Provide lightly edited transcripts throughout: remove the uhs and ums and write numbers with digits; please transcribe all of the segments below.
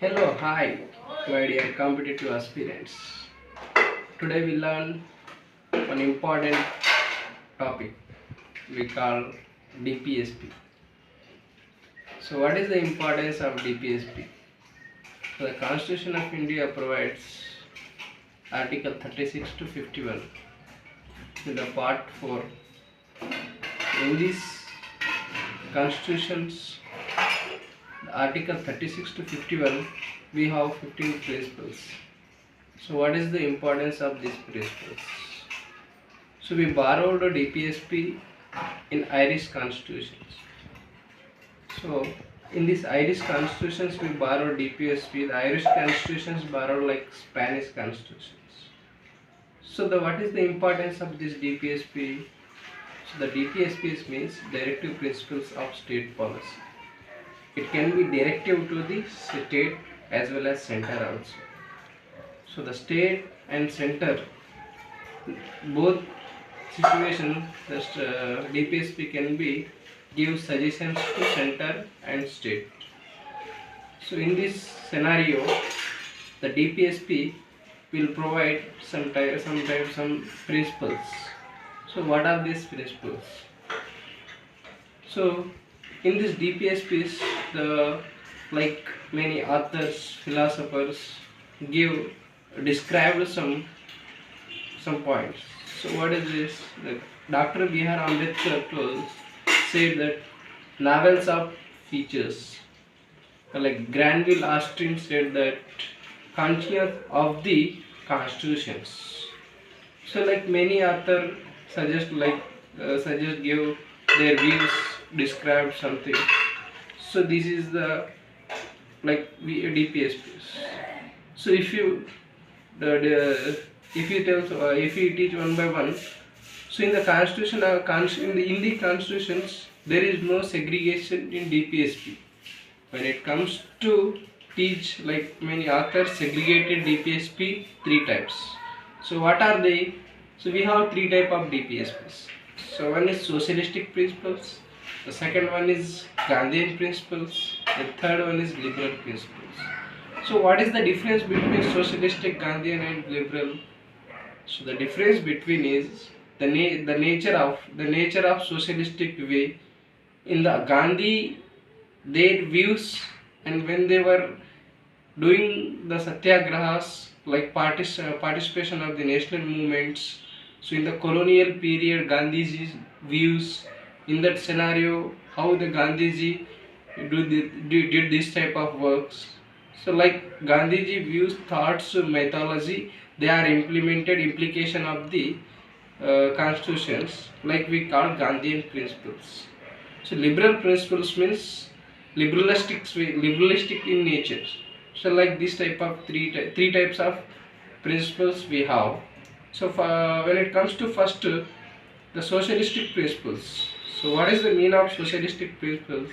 Hello, hi, my dear competitive aspirants. Today we learn one important topic we call DPSP. So, what is the importance of DPSP? So, the Constitution of India provides Article 36 to 51 in the Part 4. In this Constitutions, the Article 36 to 51, we have 15 principles. So, what is the importance of these principles? So we borrowed a DPSP in Irish constitutions. So in these Irish constitutions we borrowed DPSP. The Irish constitutions borrowed like Spanish constitutions. So what is the importance of this DPSP? So the DPSP means directive principles of state policy. It can be directive to the state as well as center also. So the state and center both situation the DPSP can be give suggestions to center and state. So in this scenario, the DPSP will provide some principles. So what are these principles? So in this DPSPs, the like many authors, philosophers give described some points. So what is this? Dr. B.R. Ambedkar said that novels of features. Like Granville Austin said that conscience of the constitutions. So like many authors suggest give their views, describe something. So this is the DPSPs. So if you teach one by one, so in the constitution in the constitutions there is no segregation in DPSP. When it comes to teach, like many authors segregated DPSP three types. So what are they? So we have three type of DPSPs. So one is socialistic principles, the second one is Gandhian principles, the third one is liberal principles. So what is the difference between socialistic, Gandhian and liberal? So the difference between is the nature of socialistic way. In the Gandhi, their views, and when they were doing the satyagrahas, like participation of the national movements. So in the colonial period, Gandhiji's views in that scenario, how the Gandhiji did this type of works. So like Gandhiji views, thoughts, mythology, they are implemented implication of the constitutions, like we call Gandhian principles. So liberal principles means liberalistic in nature. So like this type of three types of principles we have. So when it comes to first the socialistic principles. So what is the meaning of socialistic principles?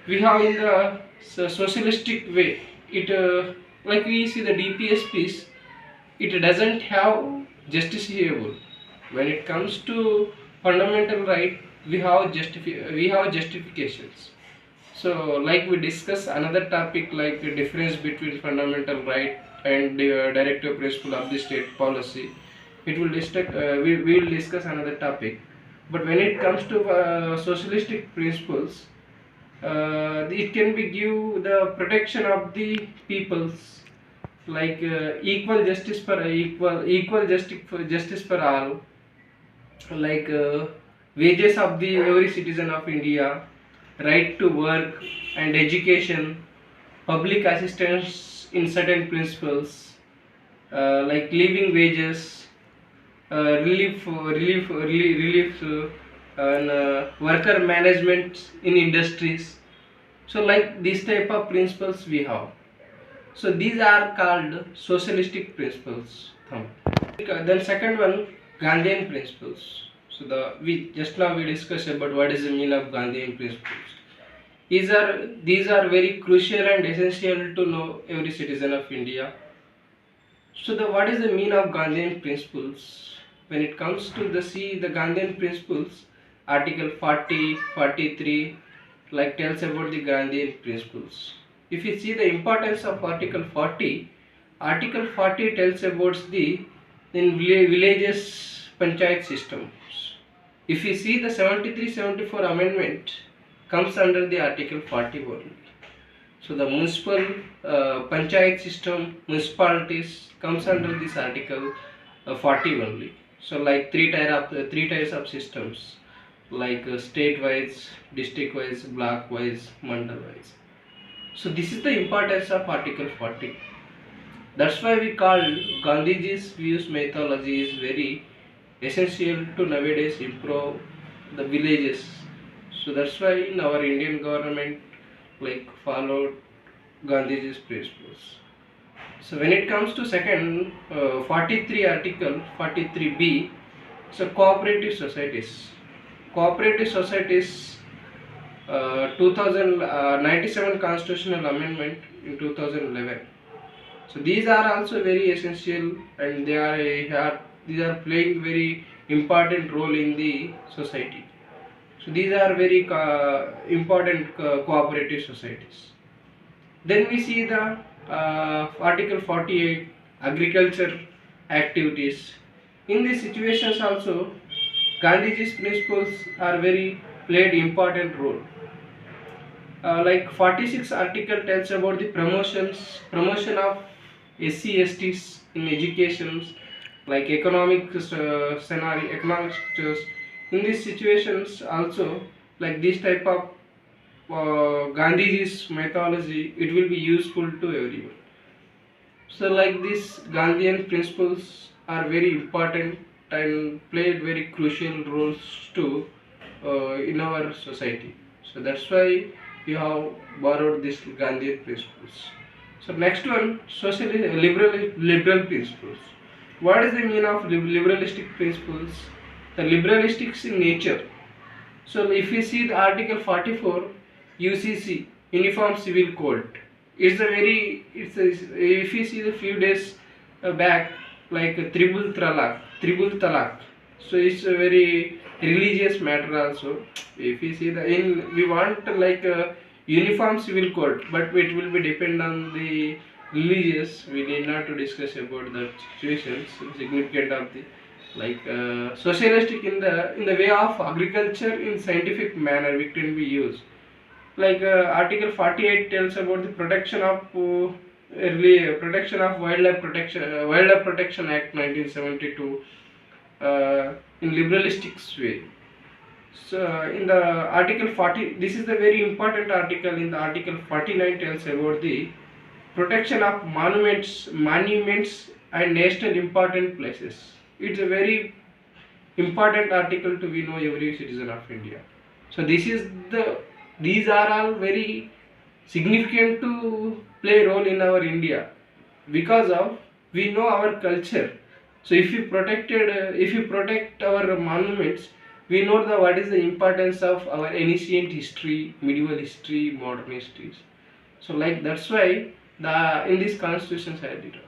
We have in the socialistic way, it like we see the DPSPs, it doesn't have justiciable. When it comes to fundamental right, we have justifications. So like we discuss another topic, like the difference between fundamental right and the directive principle of the state policy. It will we will discuss another topic. But when it comes to socialistic principles, it can be give the protection of the peoples, like equal justice for all, like wages of the every citizen of India, right to work and education, public assistance in certain principles, like living wages, relief and worker management in industries. So like this type of principles we have. So these are called socialistic principles. Then second one, Gandhian principles. So we just now we discussed about what is the meaning of Gandhian principles. These are very crucial and essential to know every citizen of India. So what is the meaning of Gandhian principles? When it comes to the Gandhian principles, Article 40, 43, like tells about the Gandhian principles. if you see the importance of Article 40, Article 40 tells about the in villages panchayat systems. If you see the 73-74 amendment comes under the Article 41. So the municipal panchayat system, municipalities comes under this Article 40 only. So like three types of systems, like state wise, district wise, block wise, mandal wise. So this is the importance of Article 40. That's why we call Gandhiji's views methodology is very essential to nowadays improve the villages. So that's why in our Indian government like followed Gandhiji's principles. So when it comes to second 43 article 43B, so cooperative societies. Cooperative societies 2097 constitutional amendment in 2011. So these are also very essential, and these are playing very important role in the society. So these are very important cooperative societies. Then we see the Article 48 agriculture activities. In these situations also, Gandhiji's principles are very played important role. Like 46 article tells about the promotion of SC/STs in educations, like economic scenario, economic stress. In these situations also, like this type of Gandhiji's methodology, it will be useful to everyone. So like this Gandhian principles are very important and played very crucial roles to in our society. So that's why we have borrowed this Gandhian principles. So next one, liberal principles. What is the meaning of liberalistic principles? The liberalistics in nature. So if you see the Article 44 UCC Uniform Civil Code, if you see the few days back, like tribal talaq. So it's a very religious matter also. If you see we want like a uniform civil code, but it will be depend on the religious. We need not to discuss about the situations significant of the like socialistic in the way of agriculture in scientific manner we can be used. Like Article 48 tells about the protection of protection of Wildlife Protection Act 1972 in liberalistic way. So in the Article 40, this is the very important article. In the Article 49 tells about the protection of monuments and national important places. It's a very important article to we know every citizen of India. So these are all very significant to play role in our India, because of we know our culture. So if you protect our monuments, we know what is the importance of our ancient history, medieval history, modern histories. So like that's why the in this constitutions I did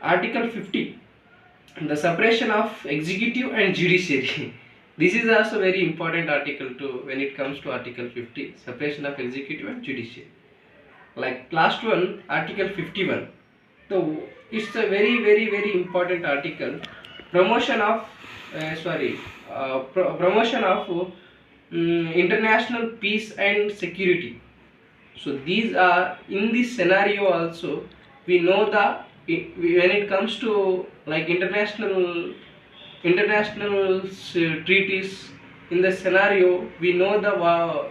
Article 50, the separation of executive and judiciary. This is also very important article too when it comes to Article 50, separation of executive and judiciary. Like last one, Article 51. So it's a very important article. Promotion of promotion of international peace and security. So these are in this scenario also we know when it comes to like international treaties, in the scenario we know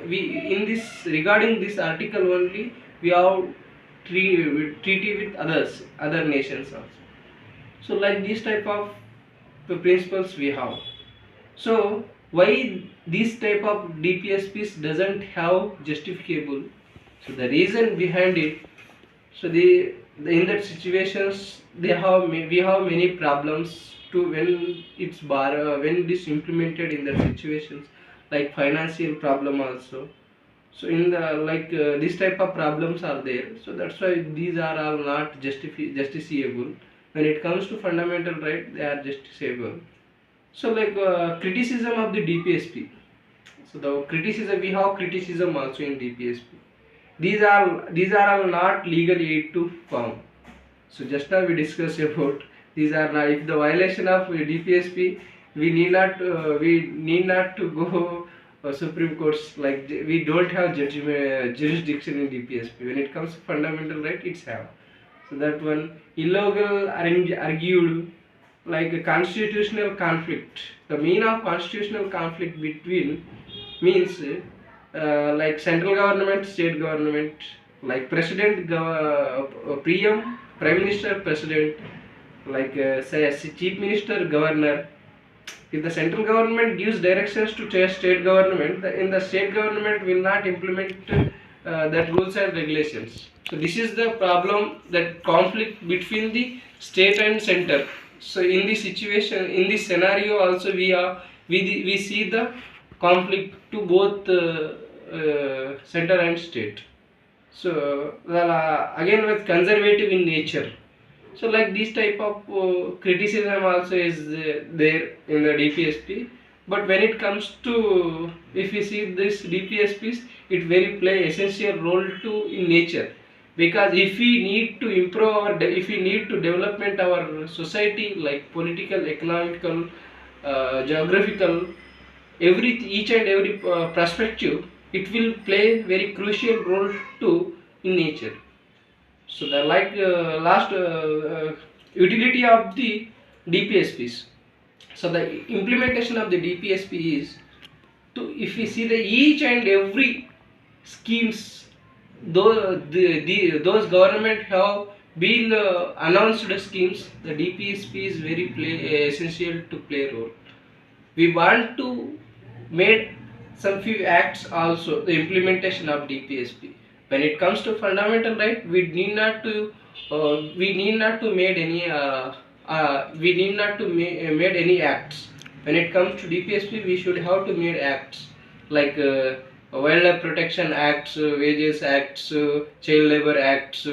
we in this regarding this article only we have treaty with other nations also. So like these type of the principles we have. So why this type of DPSPs doesn't have justifiable? So the reason behind it, so in that situations we have many problems to when when it is implemented in that situations, like financial problem also. So in the like this type of problems are there. So that's why these are all not justiciable. When it comes to fundamental right, they are justiciable. So like criticism of the DPSP. So the criticism we have criticism also in DPSP. These are all not legal aid to farm. So just now we discussed about these are not, if the violation of DPSP, we need not to go Supreme Courts, like we don't have jurisdiction in DPSP. When it comes to fundamental right, it's have. So that one illegal argued like a constitutional conflict. The meaning of constitutional conflict between means like central government, state government, like president, PM, prime minister, president, like say chief minister, governor. If the central government gives directions to state government, in the state government will not implement that rules and regulations. So this is the problem, that conflict between the state and center. So in this situation, in this scenario also we see the conflict to both center and state. So again with conservative in nature. So like this type of criticism also is there in the DPSP. But when it comes to, if we see this DPSPs, it very play essential role to in nature, because if we need to improve our if we need to development our society, like political, economical, geographical, each and every perspective, it will play very crucial role too in nature. So the like last utility of the DPSPs. So the implementation of the DPSP is to, if we see the each and every schemes, though those government have been announced schemes, the DPSP is very essential to play role. We want to make some few acts also the implementation of DPSP. When it comes to fundamental right, we need not to made any made any acts. When it comes to DPSP, we should have to made acts like wildlife protection acts, wages acts, child labor acts,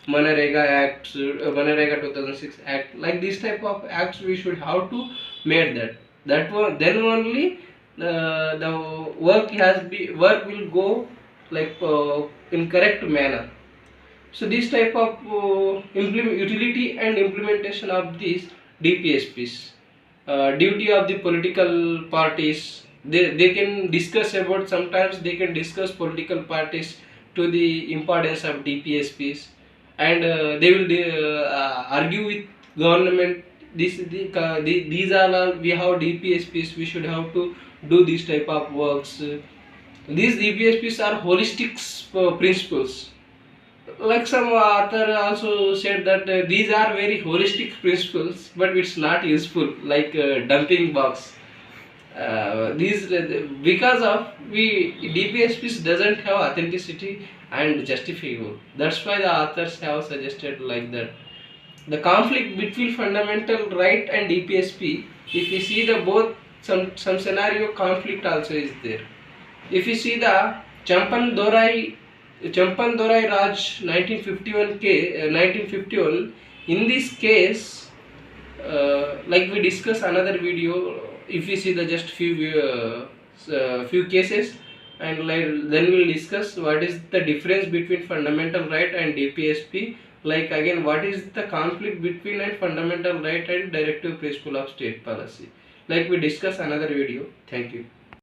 Manarega acts, Manarega 2006 act. Like this type of acts we should have to made that. That one, then only the work will go like in correct manner. So this type of utility and implementation of these DPSPs, duty of the political parties, they can discuss about, sometimes they can discuss political parties to the importance of DPSPs, and they will argue with government. These are all, we have DPSPs, we should have to do this type of works. These DPSPs are holistic principles. Like some author also said that these are very holistic principles, but it's not useful, like dumping box. These because of we DPSPs doesn't have authenticity and justifiable. That's why the authors have suggested like that. The conflict between fundamental right and DPSP, if we see the both, some scenario conflict also is there. If you see the Champan Dorai Raj 1951, in this case, like we discuss another video, if we see the just few cases, and like then we'll discuss what is the difference between fundamental right and DPSP. Like again, what is the conflict between and fundamental right and directive principle of state policy. Like we discuss another video. Thank you.